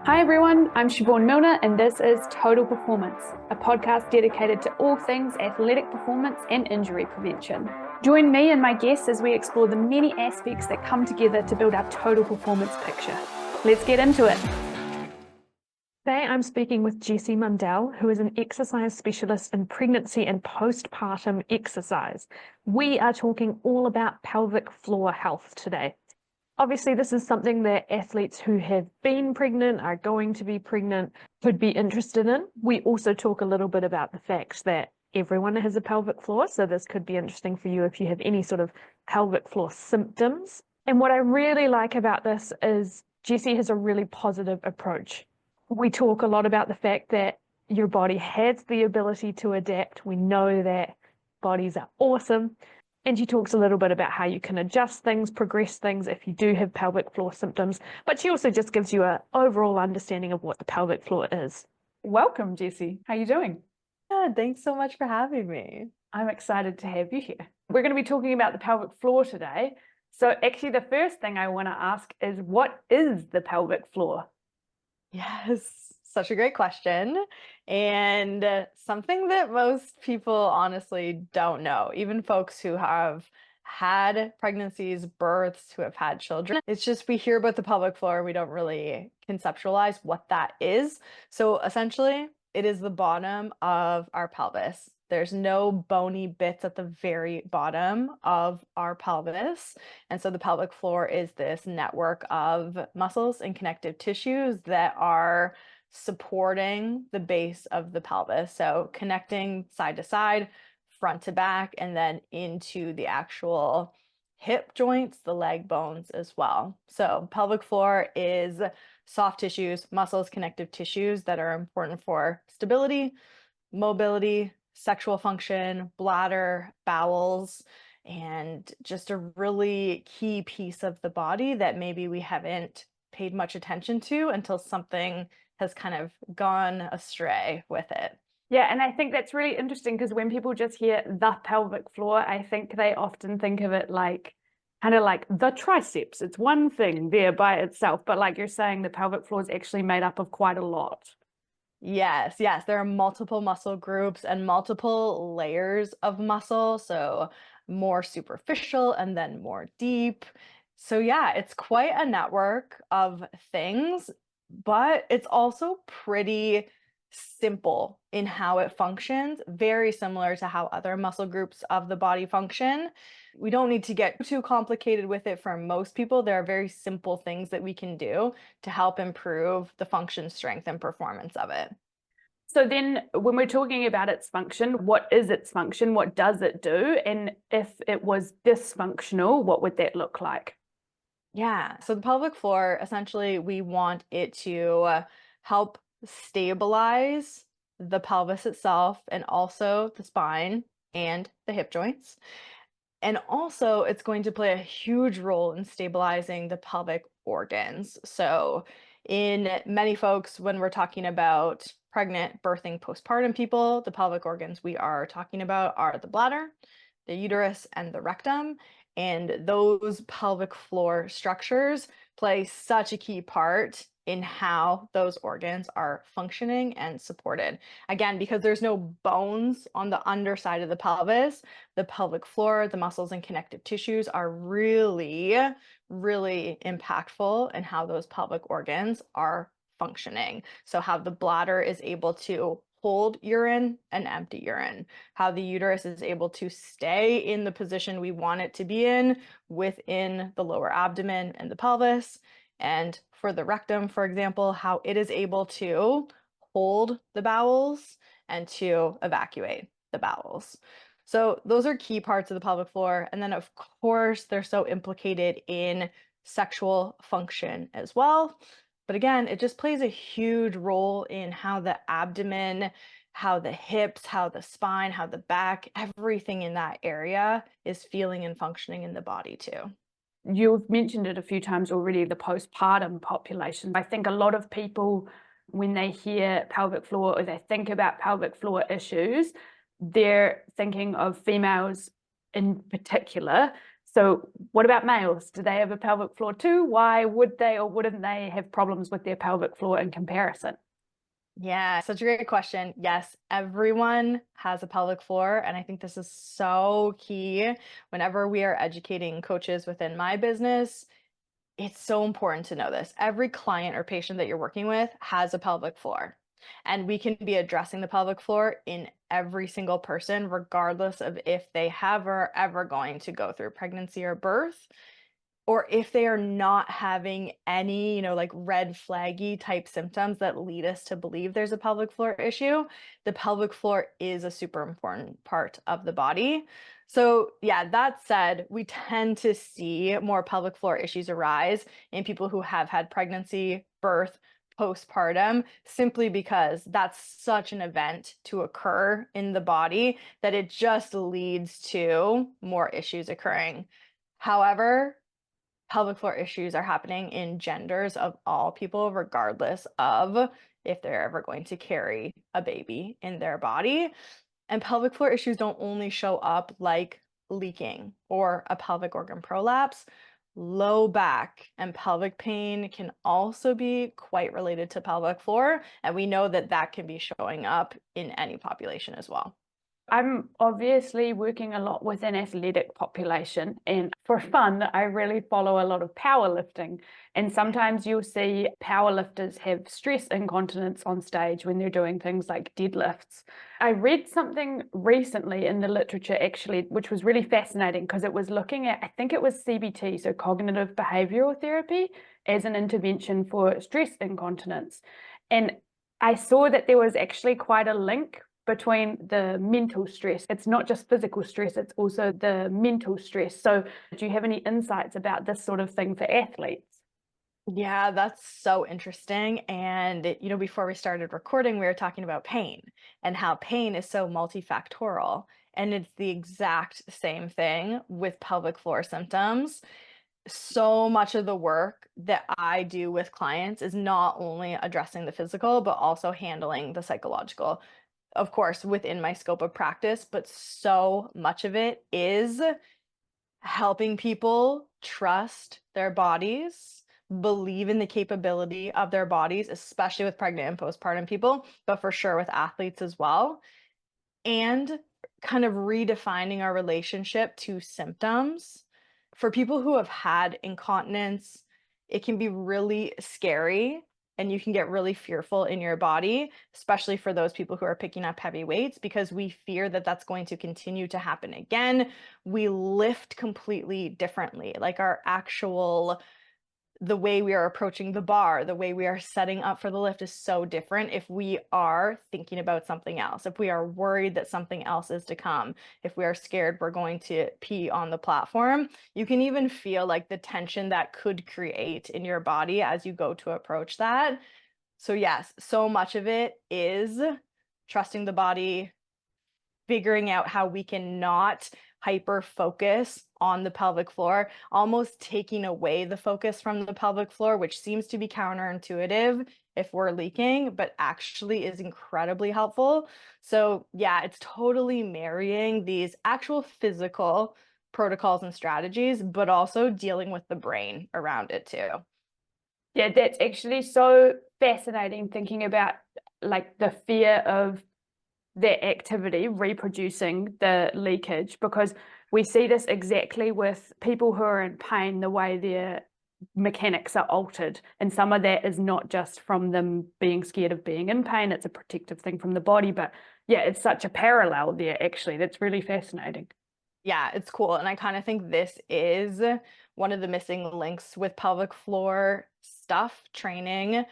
Hi everyone, I'm Siobhan Milner and this is Total Performance, a podcast dedicated to all things athletic performance and injury prevention. Join me and my guests as we explore the many aspects that come together to build our total performance picture. Let's get into it. Today I'm speaking with Jessie Mundell, who is an exercise specialist in pregnancy and postpartum exercise. We are talking all about pelvic floor health today. Obviously, this is something that athletes who have been pregnant, are going to be pregnant, could be interested in. We also talk a little bit about the fact that everyone has a pelvic floor, so this could be interesting for you if you have any sort of pelvic floor symptoms. And what I really like about this is Jessie has a really positive approach. We talk a lot about the fact that your body has the ability to adapt. We know that bodies are awesome. And she talks a little bit about how you can adjust things, progress things if you do have pelvic floor symptoms, but she also just gives you an overall understanding of what the pelvic floor is. Welcome, Jessie. How are you doing? Yeah, thanks so much for having me. I'm excited to have you here. We're going to be talking about the pelvic floor today. So actually the first thing I want to ask is, what is the pelvic floor? Yes, such a great question. And something that most people honestly don't know, even folks who have had pregnancies, births, who have had children. It's just we hear about the pelvic floor, we don't really conceptualize what that is. So essentially, it is the bottom of our pelvis. There's no bony bits at the very bottom of our pelvis. And so the pelvic floor is this network of muscles and connective tissues that are supporting the base of the pelvis. So connecting side to side, front to back, and then into the actual hip joints, the leg bones as well. So pelvic floor is soft tissues, muscles, connective tissues that are important for stability, mobility, sexual function, bladder, bowels, and just a really key piece of the body that maybe we haven't paid much attention to until something has kind of gone astray with it. Yeah, and I think that's really interesting because when people just hear the pelvic floor, I think they often think of it like kind of like the triceps. It's one thing there by itself, but like you're saying, the pelvic floor is actually made up of quite a lot. Yes, yes, there are multiple muscle groups and multiple layers of muscle, so more superficial and then more deep. So yeah, it's quite a network of things, but it's also pretty simple in how it functions, very similar to how other muscle groups of the body function. We don't need to get too complicated with it for most people. There are very simple things that we can do to help improve the function, strength, and performance of it. So then when we're talking about its function, what is its function? What does it do? And if it was dysfunctional, what would that look like? Yeah, so the pelvic floor, essentially, we want it to help stabilize the pelvis itself and also the spine and the hip joints. And also, it's going to play a huge role in stabilizing the pelvic organs. So, in many folks, when we're talking about pregnant, birthing, postpartum people, the pelvic organs we are talking about are the bladder, the uterus, and the rectum. And those pelvic floor structures play such a key part in how those organs are functioning and supported. Again, because there's no bones on the underside of the pelvis, the pelvic floor, the muscles and connective tissues are really, really impactful in how those pelvic organs are functioning. So, how the bladder is able to hold urine and empty urine, how the uterus is able to stay in the position we want it to be in within the lower abdomen and the pelvis. And for the rectum, for example, how it is able to hold the bowels and to evacuate the bowels. So those are key parts of the pelvic floor. And then, of course, they're so implicated in sexual function as well. But again, it just plays a huge role in how the abdomen, how the hips, how the spine, how the back, everything in that area is feeling and functioning in the body too. You've mentioned it a few times already, the postpartum population. I think a lot of people, when they hear pelvic floor or they think about pelvic floor issues, they're thinking of females in particular. So what about males? Do they have a pelvic floor too? Why would they or wouldn't they have problems with their pelvic floor in comparison? Yeah, such a great question. Yes, everyone has a pelvic floor. And I think this is so key whenever we are educating coaches within my business. It's so important to know this. Every client or patient that you're working with has a pelvic floor. And we can be addressing the pelvic floor in every single person, regardless of if they have or are ever going to go through pregnancy or birth, or if they are not having any, like red flaggy type symptoms that lead us to believe there's a pelvic floor issue. The pelvic floor is a super important part of the body. So yeah, that said, we tend to see more pelvic floor issues arise in people who have had pregnancy, birth, postpartum, simply because that's such an event to occur in the body that it just leads to more issues occurring. However, pelvic floor issues are happening in genders of all people, regardless of if they're ever going to carry a baby in their body. And pelvic floor issues don't only show up like leaking or a pelvic organ prolapse. Low back and pelvic pain can also be quite related to pelvic floor. And we know that that can be showing up in any population as well. I'm obviously working a lot with an athletic population, and for fun, I really follow a lot of powerlifting. And sometimes you'll see powerlifters have stress incontinence on stage when they're doing things like deadlifts. I read something recently in the literature, actually, which was really fascinating because it was looking at, I think it was CBT, so cognitive behavioral therapy, as an intervention for stress incontinence. And I saw that there was actually quite a link between the mental stress. It's not just physical stress, it's also the mental stress. So do you have any insights about this sort of thing for athletes? Yeah, that's so interesting. And, before we started recording, we were talking about pain and how pain is so multifactorial. And it's the exact same thing with pelvic floor symptoms. So much of the work that I do with clients is not only addressing the physical, but also handling the psychological, of course, within my scope of practice. But so much of it is helping people trust their bodies, believe in the capability of their bodies, especially with pregnant and postpartum people, but for sure with athletes as well. And kind of redefining our relationship to symptoms. For people who have had incontinence, it can be really scary and you can get really fearful in your body, especially for those people who are picking up heavy weights, because we fear that that's going to continue to happen again. We lift completely differently, like the way we are approaching the bar, the way we are setting up for the lift is so different if we are thinking about something else, if we are worried that something else is to come, if we are scared we're going to pee on the platform. You can even feel like the tension that could create in your body as you go to approach that. So yes, so much of it is trusting the body, figuring out how we can not hyper focus on the pelvic floor, almost taking away the focus from the pelvic floor, which seems to be counterintuitive if we're leaking, but actually is incredibly helpful. So yeah, it's totally marrying these actual physical protocols and strategies, but also dealing with the brain around it too. Yeah, that's actually so fascinating, thinking about like the fear of that activity reproducing the leakage, because we see this exactly with people who are in pain, the way their mechanics are altered. And some of that is not just from them being scared of being in pain, it's a protective thing from the body. But yeah, it's such a parallel there, actually. That's really fascinating. Yeah, it's cool. And I kind of think this is one of the missing links with pelvic floor stuff training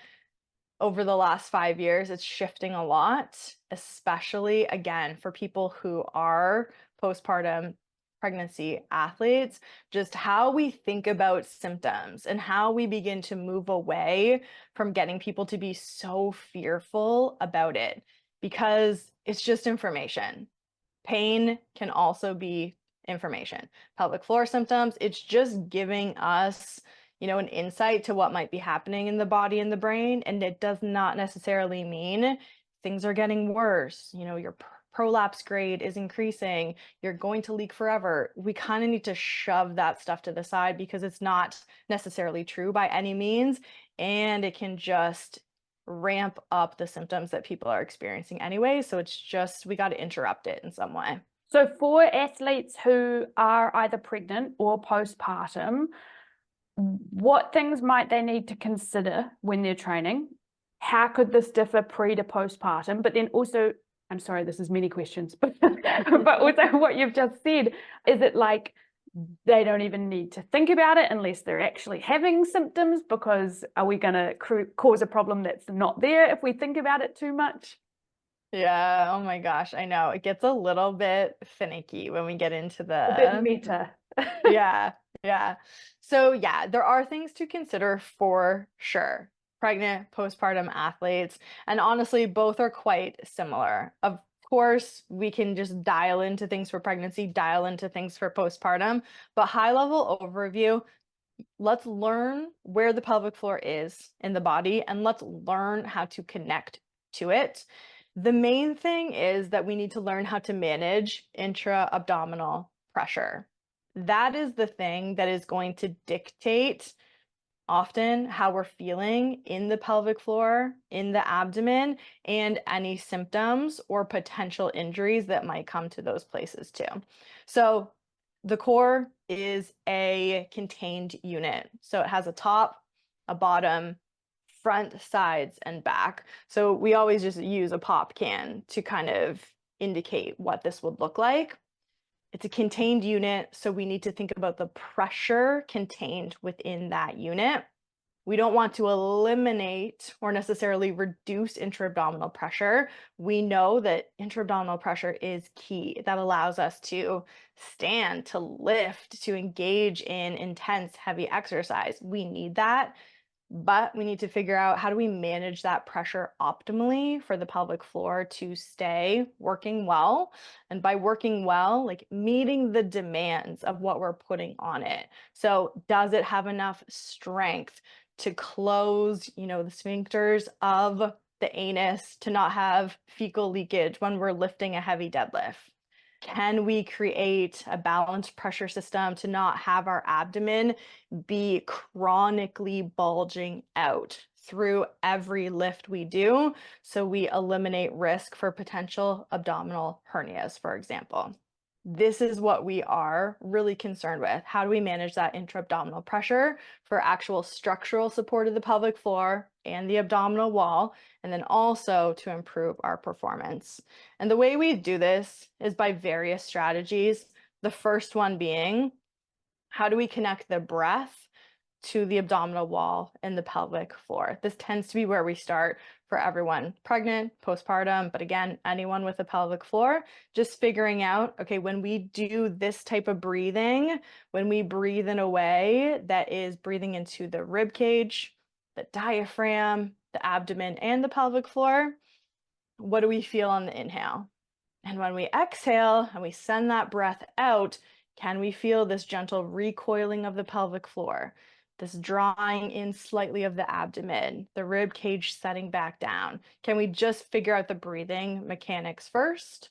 over the last 5 years. It's shifting a lot, especially again for people who are postpartum pregnancy athletes, just how we think about symptoms and how we begin to move away from getting people to be so fearful about it, because it's just information. Pain can also be information. Pelvic floor symptoms, it's just giving us, an insight to what might be happening in the body and the brain. And it does not necessarily mean things are getting worse. Your prolapse grade is increasing, you're going to leak forever. We kind of need to shove that stuff to the side because it's not necessarily true by any means, and it can just ramp up the symptoms that people are experiencing anyway. So it's just, we got to interrupt it in some way. So for athletes who are either pregnant or postpartum, what things might they need to consider when they're training? How could this differ pre to postpartum? But then also, I'm sorry, this is many questions, but also what you've just said, is it like they don't even need to think about it unless they're actually having symptoms? Because are we going to cause a problem that's not there if we think about it too much? Yeah, oh my gosh, I know. It gets a little bit finicky when we get into A bit the meta. yeah, yeah. So yeah, there are things to consider for sure. Pregnant, postpartum athletes, and honestly, both are quite similar. Of course, we can just dial into things for pregnancy, dial into things for postpartum, but high level overview, let's learn where the pelvic floor is in the body and let's learn how to connect to it. The main thing is that we need to learn how to manage intra-abdominal pressure. That is the thing that is going to dictate often how we're feeling in the pelvic floor, in the abdomen, and any symptoms or potential injuries that might come to those places too. So the core is a contained unit. So it has a top, a bottom, front, sides, and back. So we always just use a P.Kin to kind of indicate what this would look like. It's a contained unit, so we need to think about the pressure contained within that unit. We don't want to eliminate or necessarily reduce intra-abdominal pressure. We know that intra-abdominal pressure is key. That allows us to stand, to lift, to engage in intense, heavy exercise. We need that. But we need to figure out, how do we manage that pressure optimally for the pelvic floor to stay working well? And by working well, like meeting the demands of what we're putting on it. So does it have enough strength to close, the sphincters of the anus to not have fecal leakage when we're lifting a heavy deadlift? Can we create a balanced pressure system to not have our abdomen be chronically bulging out through every lift we do, so we eliminate risk for potential abdominal hernias, for example? This is what we are really concerned with. How do we manage that intra-abdominal pressure for actual structural support of the pelvic floor and the abdominal wall, and then also to improve our performance? And the way we do this is by various strategies. The first one being, how do we connect the breath to the abdominal wall and the pelvic floor? This tends to be where we start for everyone, pregnant, postpartum, but again, anyone with a pelvic floor, just figuring out, okay, when we do this type of breathing, when we breathe in a way that is breathing into the rib cage, the diaphragm, the abdomen, and the pelvic floor, what do we feel on the inhale? And when we exhale and we send that breath out, can we feel this gentle recoiling of the pelvic floor? This drawing in slightly of the abdomen, the rib cage setting back down? Can we just figure out the breathing mechanics first?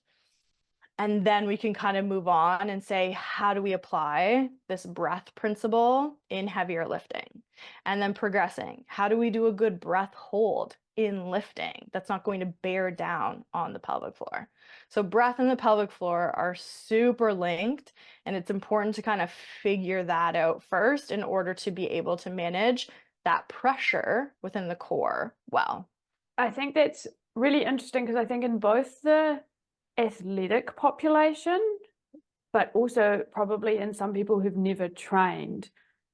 And then we can kind of move on and say, how do we apply this breath principle in heavier lifting? And then progressing, how do we do a good breath hold in lifting that's not going to bear down on the pelvic floor? So breath and the pelvic floor are super linked, and it's important to kind of figure that out first in order to be able to manage that pressure within the core well. I think that's really interesting because I think in both the athletic population, but also probably in some people who've never trained,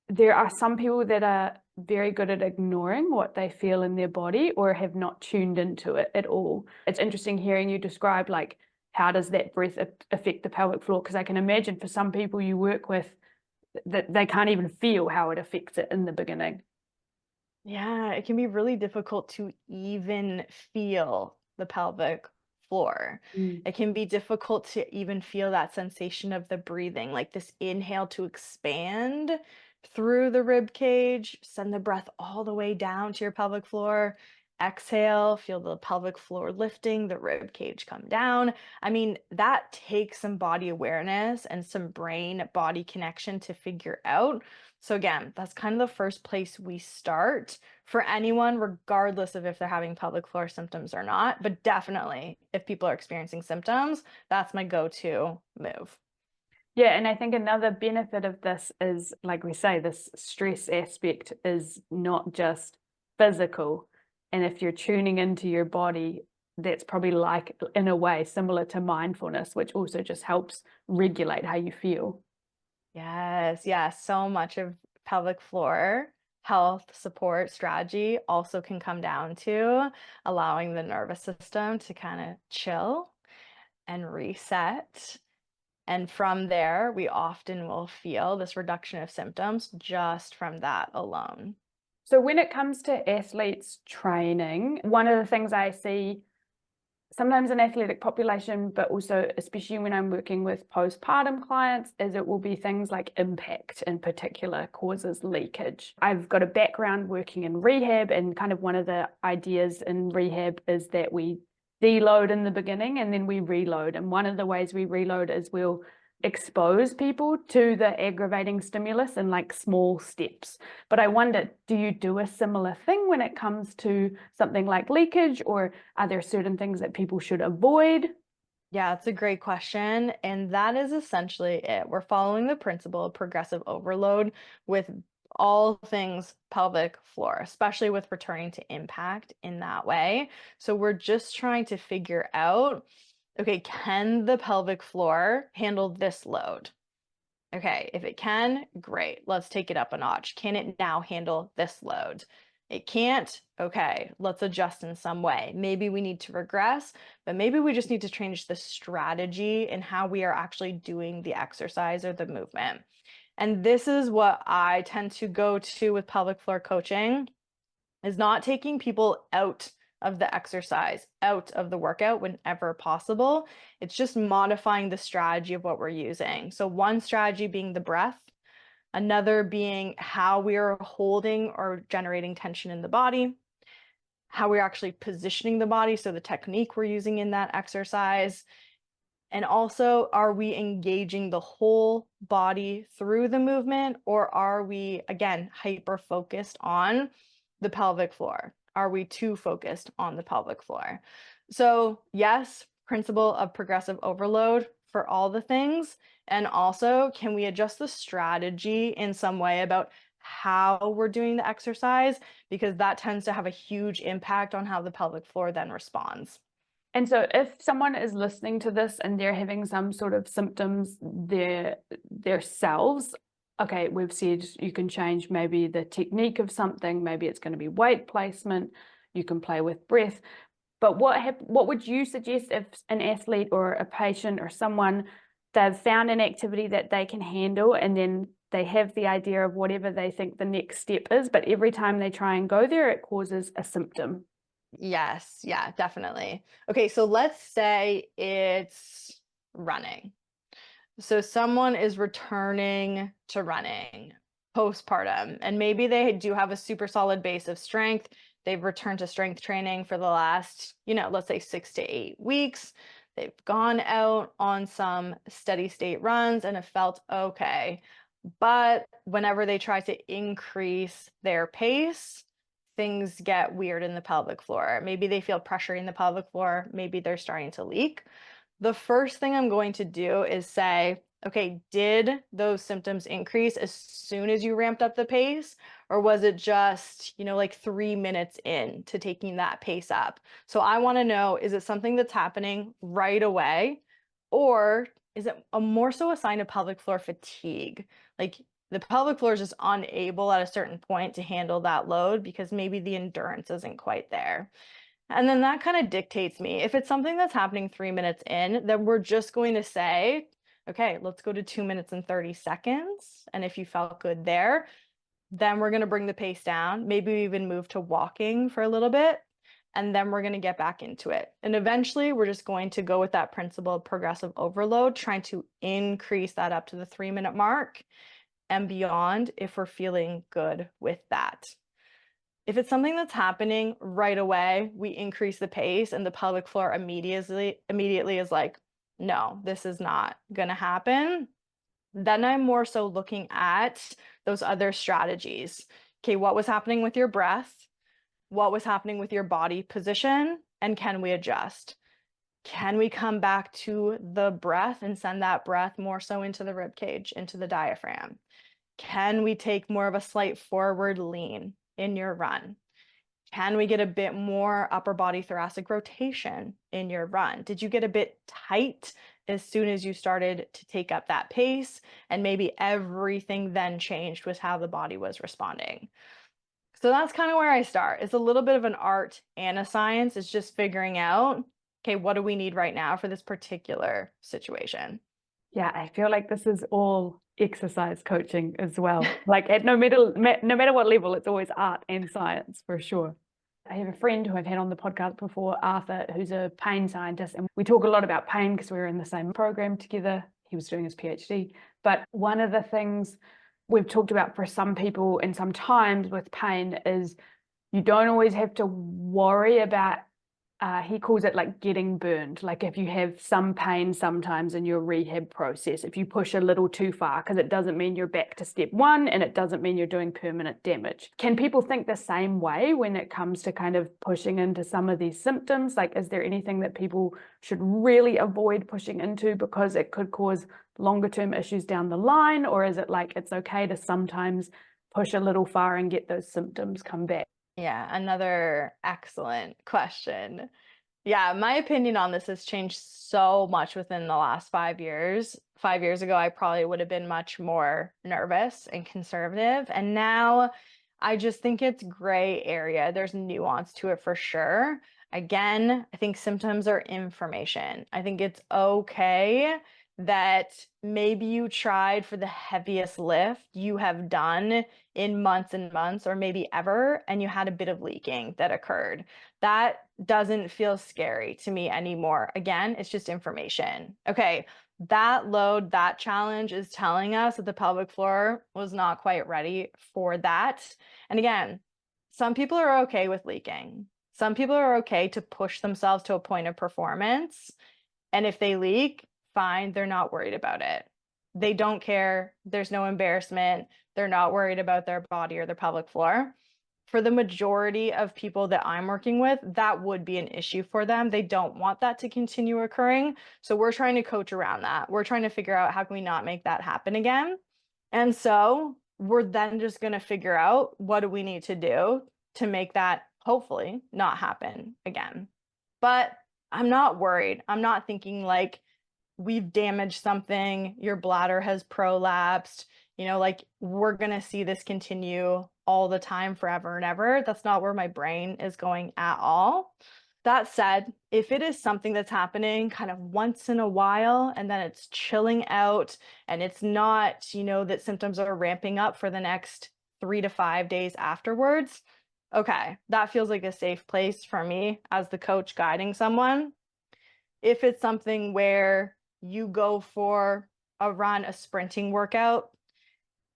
there are some people that are very good at ignoring what they feel in their body or have not tuned into it at all. It's interesting hearing you describe, like, how does that breath affect the pelvic floor? Because I can imagine for some people you work with that they can't even feel how it affects it in the beginning. Yeah, it can be really difficult to even feel the pelvic floor. It can be difficult to even feel that sensation of the breathing, like this inhale to expand through the rib cage, send the breath all the way down to your pelvic floor, exhale, feel the pelvic floor lifting, the rib cage come down. I mean, that takes some body awareness and some brain body connection to figure out. So again, that's kind of the first place we start for anyone, regardless of if they're having pelvic floor symptoms or not. But definitely, if people are experiencing symptoms, that's my go-to move. Yeah, and I think another benefit of this is, like we say, this stress aspect is not just physical. And if you're tuning into your body, that's probably like, in a way, similar to mindfulness, which also just helps regulate how you feel. Yes, yes. So much of pelvic floor health support strategy also can come down to allowing the nervous system to kind of chill and reset. And from there, we often will feel this reduction of symptoms just from that alone. So when it comes to athletes training, one of the things I see sometimes in athletic population, but also especially when I'm working with postpartum clients, is it will be things like impact in particular causes leakage. I've got a background working in rehab, and kind of one of the ideas in rehab is that we deload in the beginning and then we reload. And one of the ways we reload is we'll expose people to the aggravating stimulus in like small steps. But I wonder, do you do a similar thing when it comes to something like leakage, or are there certain things that people should avoid? Yeah, it's a great question. And that is essentially it. We're following the principle of progressive overload with all things pelvic floor, especially with returning to impact in that way. So we're just trying to figure out, okay, can the pelvic floor handle this load? Okay, if it can, great. Let's take it up a notch. Can it now handle this load? It can't. Okay, let's adjust in some way. Maybe we need to regress, but maybe we just need to change the strategy and how we are actually doing the exercise or the movement. And this is what I tend to go to with pelvic floor coaching, is not taking people out of the exercise, out of the workout whenever possible. It's just modifying the strategy of what we're using. So one strategy being the breath, another being how we are holding or generating tension in the body, how we're actually positioning the body, so the technique we're using in that exercise. And also, are we engaging the whole body through the movement, or are we, again, hyper focused on the pelvic floor? Are we too focused on the pelvic floor? So yes, principle of progressive overload for all the things. And also, can we adjust the strategy in some way about how we're doing the exercise? Because that tends to have a huge impact on how the pelvic floor then responds. And so if someone is listening to this and they're having some sort of symptoms themselves, okay, we've said you can change maybe the technique of something, maybe it's going to be weight placement, you can play with breath. But what would you suggest if an athlete or a patient or someone, they've found an activity that they can handle, and then they have the idea of whatever they think the next step is, but every time they try and go there, it causes a symptom? Yes, yeah, definitely. Okay, so let's say it's running. So someone is returning to running postpartum, and maybe they do have a super solid base of strength. They've returned to strength training for the last, let's say 6 to 8 weeks. They've gone out on some steady state runs and have felt okay. But whenever they try to increase their pace, things get weird in the pelvic floor. Maybe they feel pressure in the pelvic floor. Maybe they're starting to leak. The first thing I'm going to do is say, okay, did those symptoms increase as soon as you ramped up the pace? Or was it just, like 3 minutes in to taking that pace up? So I want to know, is it something that's happening right away? Or is it more so a sign of pelvic floor fatigue? Like the pelvic floor is just unable at a certain point to handle that load because maybe the endurance isn't quite there. And then that kind of dictates me. If it's something that's happening 3 minutes in, then we're just going to say, okay, let's go to 2 minutes and 30 seconds. And if you felt good there, then we're going to bring the pace down. Maybe we even move to walking for a little bit. And then we're going to get back into it. And eventually, we're just going to go with that principle of progressive overload, trying to increase that up to the 3-minute mark and beyond if we're feeling good with that. If it's something that's happening right away, we increase the pace and the pelvic floor immediately is like, no, this is not going to happen. Then I'm more so looking at those other strategies. Okay, what was happening with your breath? What was happening with your body position? And can we adjust? Can we come back to the breath and send that breath more so into the rib cage, into the diaphragm? Can we take more of a slight forward lean in your run? Can we get a bit more upper body thoracic rotation in your run? Did you get a bit tight as soon as you started to take up that pace? And maybe everything then changed with how the body was responding. So that's kind of where I start. It's a little bit of an art and a science. It's just figuring out, okay, what do we need right now for this particular situation? Yeah, I feel like this is all exercise coaching as well. Like at no matter what level, it's always art and science for sure. I have a friend who I've had on the podcast before, Arthur, who's a pain scientist, and we talk a lot about pain because we were in the same program together. He was doing his PhD. But one of the things we've talked about for some people and sometimes with pain is you don't always have to worry about he calls it like getting burned. Like if you have some pain sometimes in your rehab process, if you push a little too far, because it doesn't mean you're back to step one and it doesn't mean you're doing permanent damage. Can people think the same way when it comes to kind of pushing into some of these symptoms? Like, is there anything that people should really avoid pushing into because it could cause longer term issues down the line? Or is it like it's okay to sometimes push a little far and get those symptoms come back? Yeah, another excellent question. Yeah, my opinion on this has changed so much within the last 5 years. 5 years ago, I probably would have been much more nervous and conservative. And now I just think it's gray area. There's nuance to it for sure. Again, I think symptoms are information. I think it's okay that maybe you tried for the heaviest lift you have done in months and months, or maybe ever, and you had a bit of leaking that occurred. That doesn't feel scary to me anymore. Again, it's just information. Okay, that load, that challenge is telling us that the pelvic floor was not quite ready for that. And again, some people are okay with leaking. Some people are okay to push themselves to a point of performance. And if they leak, fine, they're not worried about it. They don't care. There's no embarrassment. They're not worried about their body or their pelvic floor. For the majority of people that I'm working with, that would be an issue for them. They don't want that to continue occurring. So we're trying to coach around that. We're trying to figure out how can we not make that happen again. And so we're then just going to figure out what do we need to do to make that hopefully not happen again. But I'm not worried. I'm not thinking like we've damaged something, your bladder has prolapsed, like we're going to see this continue all the time forever and ever. That's not where my brain is going at all. That said, if it is something that's happening kind of once in a while and then it's chilling out and it's not, that symptoms are ramping up for the next 3 to 5 days afterwards, okay, that feels like a safe place for me as the coach guiding someone. If it's something where you go for a run, a sprinting workout,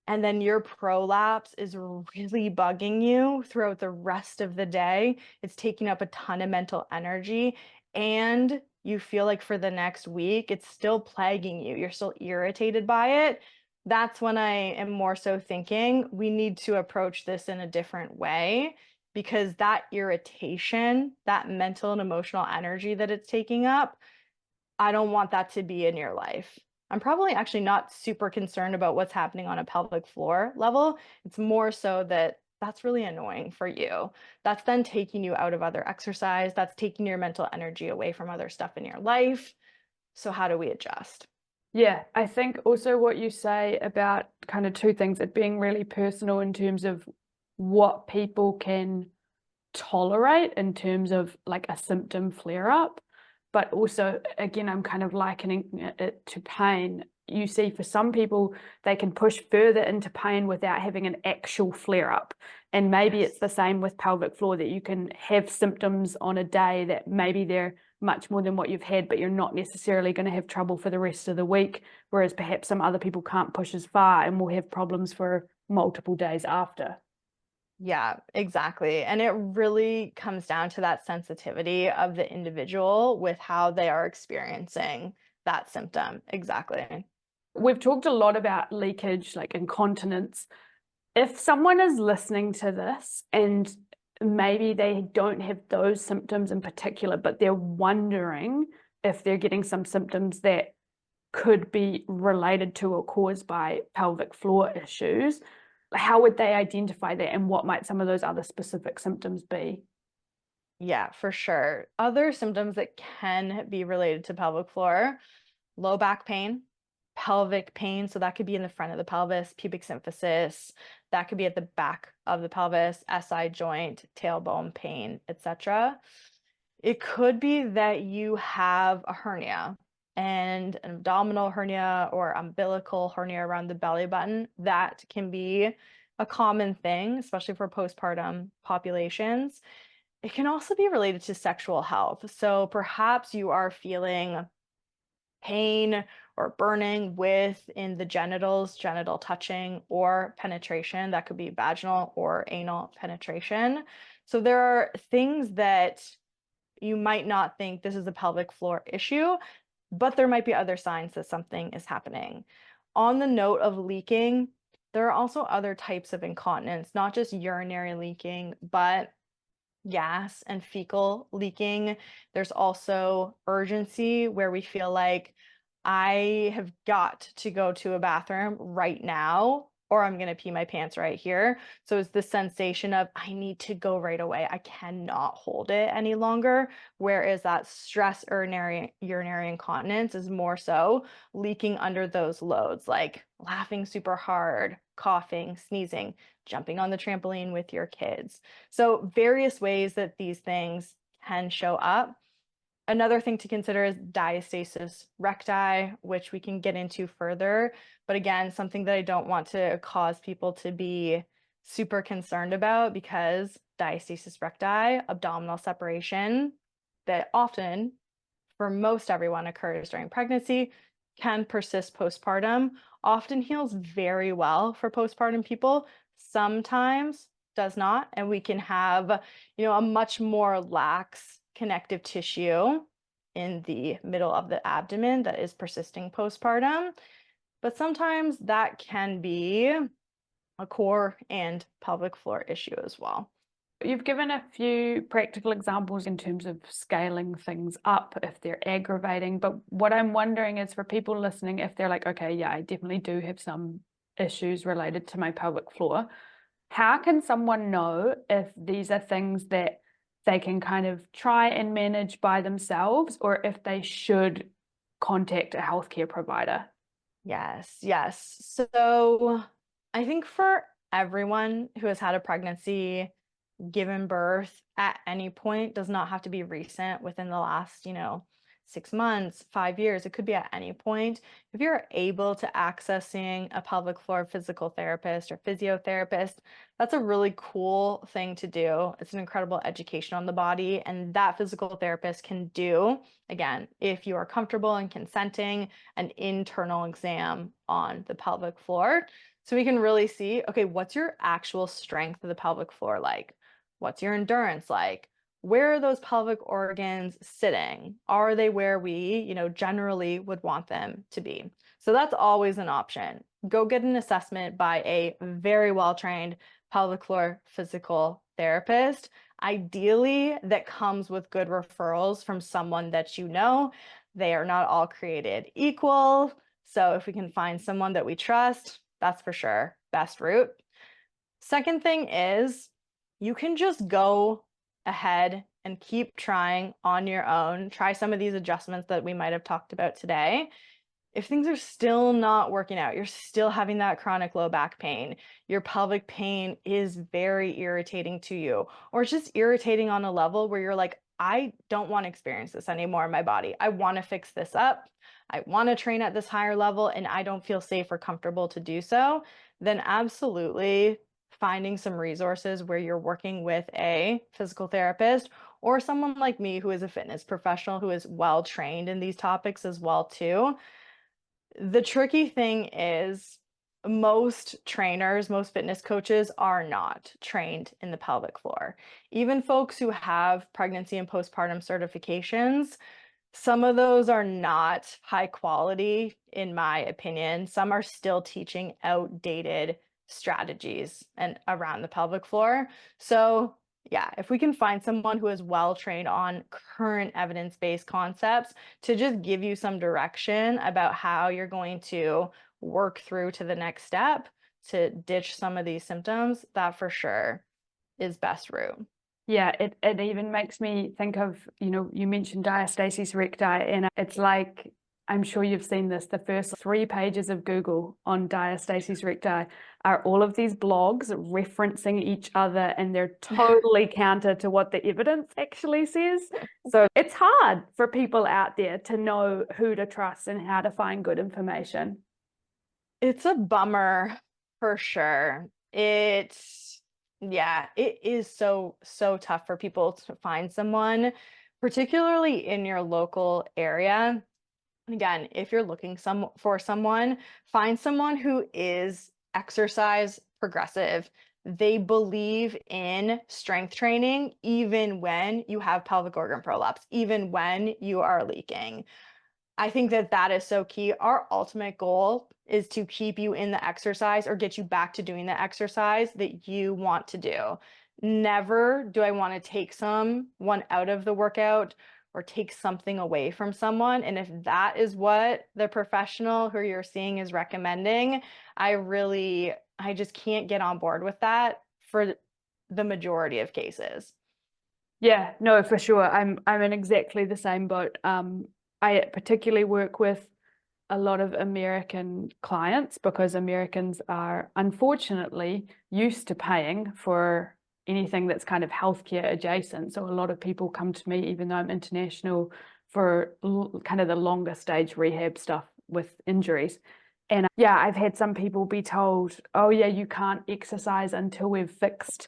and then your prolapse is really bugging you throughout the rest of the day, it's taking up a ton of mental energy, and you feel like for the next week, it's still plaguing you, you're still irritated by it, that's when I am more so thinking we need to approach this in a different way, because that irritation, that mental and emotional energy that it's taking up, I don't want that to be in your life. I'm probably actually not super concerned about what's happening on a pelvic floor level. It's more so that that's really annoying for you. That's then taking you out of other exercise. That's taking your mental energy away from other stuff in your life. So how do we adjust? Yeah, I think also what you say about kind of two things, it being really personal in terms of what people can tolerate in terms of like a symptom flare up. But also, again, I'm kind of likening it to pain. You see, for some people, they can push further into pain without having an actual flare up. And maybe Yes. it's the same with pelvic floor, that you can have symptoms on a day that maybe they're much more than what you've had, but you're not necessarily going to have trouble for the rest of the week. Whereas perhaps some other people can't push as far and will have problems for multiple days after. Yeah, exactly. And it really comes down to that sensitivity of the individual with how they are experiencing that symptom. Exactly. We've talked a lot about leakage, like incontinence. If someone is listening to this and maybe they don't have those symptoms in particular, but they're wondering if they're getting some symptoms that could be related to or caused by pelvic floor issues, how would they identify that, and what might some of those other specific symptoms be? Yeah, for sure. Other symptoms that can be related to pelvic floor: low back pain, pelvic pain. So that could be in the front of the pelvis, pubic symphysis. That could be at the back of the pelvis, SI joint, tailbone pain, etc. It could be that you have a hernia, and an abdominal hernia or umbilical hernia around the belly button. That can be a common thing, especially for postpartum populations. It can also be related to sexual health. So perhaps you are feeling pain or burning within the genitals, genital touching or penetration. That could be vaginal or anal penetration. So there are things that you might not think this is a pelvic floor issue, but there might be other signs that something is happening. On the note of leaking, there are also other types of incontinence, not just urinary leaking, but gas and fecal leaking. There's also urgency where we feel like I have got to go to a bathroom right now, or I'm going to pee my pants right here. So it's the sensation of I need to go right away. I cannot hold it any longer. Whereas that stress urinary incontinence is more so leaking under those loads, like laughing super hard, coughing, sneezing, jumping on the trampoline with your kids. So various ways that these things can show up. Another thing to consider is diastasis recti, which we can get into further. But again, something that I don't want to cause people to be super concerned about, because diastasis recti, abdominal separation, that often, for most everyone, occurs during pregnancy, can persist postpartum, often heals very well for postpartum people, sometimes does not, and we can have, a much more lax connective tissue in the middle of the abdomen that is persisting postpartum. But sometimes that can be a core and pelvic floor issue as well. You've given a few practical examples in terms of scaling things up if they're aggravating, but what I'm wondering is for people listening, if they're like, okay, yeah, I definitely do have some issues related to my pelvic floor, how can someone know if these are things that they can kind of try and manage by themselves, or if they should contact a healthcare provider? Yes, yes. So I think for everyone who has had a pregnancy, given birth at any point, does not have to be recent within the last, 6 months, 5 years. It could be at any point. If you're able to access seeing a pelvic floor physical therapist or physiotherapist, that's a really cool thing to do. It's an incredible education on the body. And that physical therapist can do, again, if you are comfortable and consenting, an internal exam on the pelvic floor. So we can really see, okay, what's your actual strength of the pelvic floor like? What's your endurance like? Where are those pelvic organs sitting? Are they where we, generally would want them to be? So that's always an option. Go get an assessment by a very well-trained pelvic floor physical therapist, ideally that comes with good referrals from someone that you know. They are not all created equal. So if we can find someone that we trust, that's for sure best route. Second thing is, you can just go ahead and keep trying on your own. Try some of these adjustments that we might have talked about today. If things are still not working out, you're still having that chronic low back pain, your pelvic pain is very irritating to you, or it's just irritating on a level where you're like, I don't want to experience this anymore in my body. I want to fix this up. I want to train at this higher level and I don't feel safe or comfortable to do so, then absolutely finding some resources where you're working with a physical therapist or someone like me who is a fitness professional who is well trained in these topics as well too. The tricky thing is most trainers, most fitness coaches are not trained in the pelvic floor. Even folks who have pregnancy and postpartum certifications, some of those are not high quality, in my opinion. Some are still teaching outdated strategies and around the pelvic floor. So yeah, if we can find someone who is well trained on current evidence-based concepts to just give you some direction about how you're going to work through to the next step to ditch some of these symptoms, that for sure is best route. Yeah, it even makes me think of, you mentioned diastasis recti, and it's like, I'm sure you've seen this, the first 3 pages of Google on diastasis recti are all of these blogs referencing each other, and they're totally counter to what the evidence actually says. So it's hard for people out there to know who to trust and how to find good information. It's a bummer for sure. It is so tough for people to find someone, particularly in your local area. And again, if you're looking for someone, find someone who is exercise progressive. They believe in strength training even when you have pelvic organ prolapse, even when you are leaking. I think that is so key. Our ultimate goal is to keep you in the exercise or get you back to doing the exercise that you want to do. Never do I want to take someone out of the workout or take something away from someone. And if that is what the professional who you're seeing is recommending, I just can't get on board with that for the majority of cases. Yeah, no, for sure. I'm in exactly the same boat. I particularly work with a lot of American clients because Americans are unfortunately used to paying for anything that's kind of healthcare adjacent. So a lot of people come to me, even though I'm international, for kind of the longer stage rehab stuff with injuries. And yeah, I've had some people be told, oh yeah, you can't exercise until we've fixed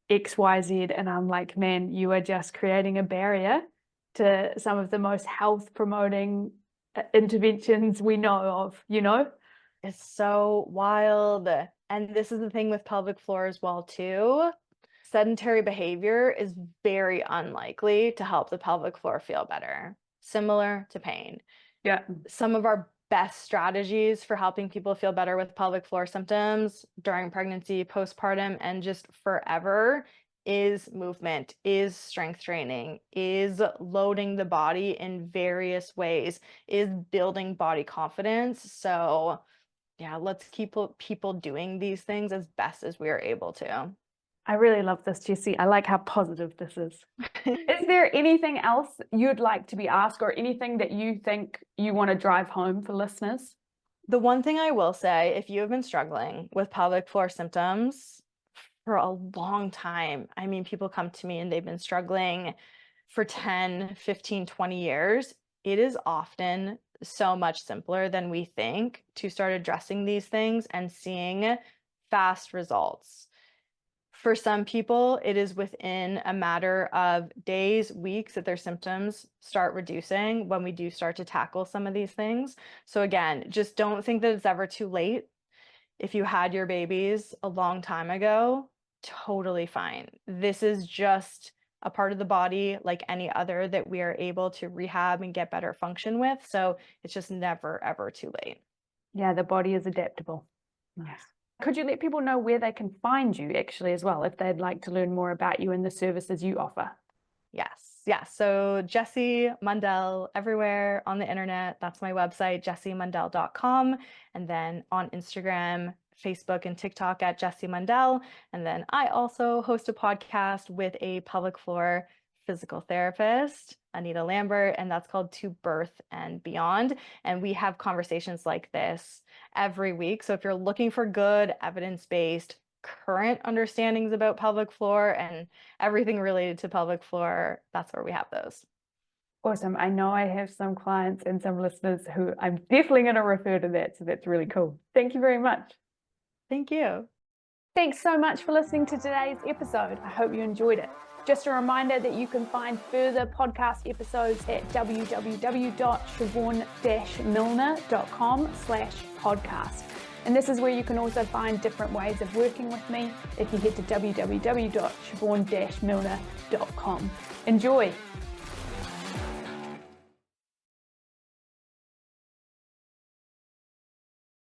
X, Y, Z. And I'm like, man, you are just creating a barrier to some of the most health promoting interventions we know of, It's so wild. And this is the thing with pelvic floor as well too. Sedentary behavior is very unlikely to help the pelvic floor feel better, similar to pain. Yeah. Some of our best strategies for helping people feel better with pelvic floor symptoms during pregnancy, postpartum, and just forever is movement, is strength training, is loading the body in various ways, is building body confidence. So yeah, let's keep people doing these things as best as we are able to. I really love this, Jessie. I like how positive this is. Is there anything else you'd like to be asked or anything that you think you want to drive home for listeners? The one thing I will say, if you have been struggling with pelvic floor symptoms for a long time, I mean, people come to me and they've been struggling for 10, 15, 20 years. It is often so much simpler than we think to start addressing these things and seeing fast results. For some people, it is within a matter of days, weeks that their symptoms start reducing when we do start to tackle some of these things. So again, just don't think that it's ever too late. If you had your babies a long time ago, totally fine. This is just a part of the body like any other that we are able to rehab and get better function with. So it's just never, ever too late. Yeah, the body is adaptable. Nice. Could you let people know where they can find you actually as well, if they'd like to learn more about you and the services you offer? Yes. Yeah. So Jessie Mundell everywhere on the internet. That's my website, jessiemundell.com. And then on Instagram, Facebook, and TikTok at Jessie Mundell. And then I also host a podcast with a pelvic floor physical therapist, Anita Lambert, and that's called To Birth and Beyond. And we have conversations like this every week. So if you're looking for good evidence-based current understandings about pelvic floor and everything related to pelvic floor, that's where we have those. Awesome. I know I have some clients and some listeners who I'm definitely going to refer to that. So that's really cool. Thank you very much. Thank you. Thanks so much for listening to today's episode. I hope you enjoyed it. Just a reminder that you can find further podcast episodes at www.siobhan-milner.com/podcast. And this is where you can also find different ways of working with me if you head to www.siobhan-milner.com. Enjoy!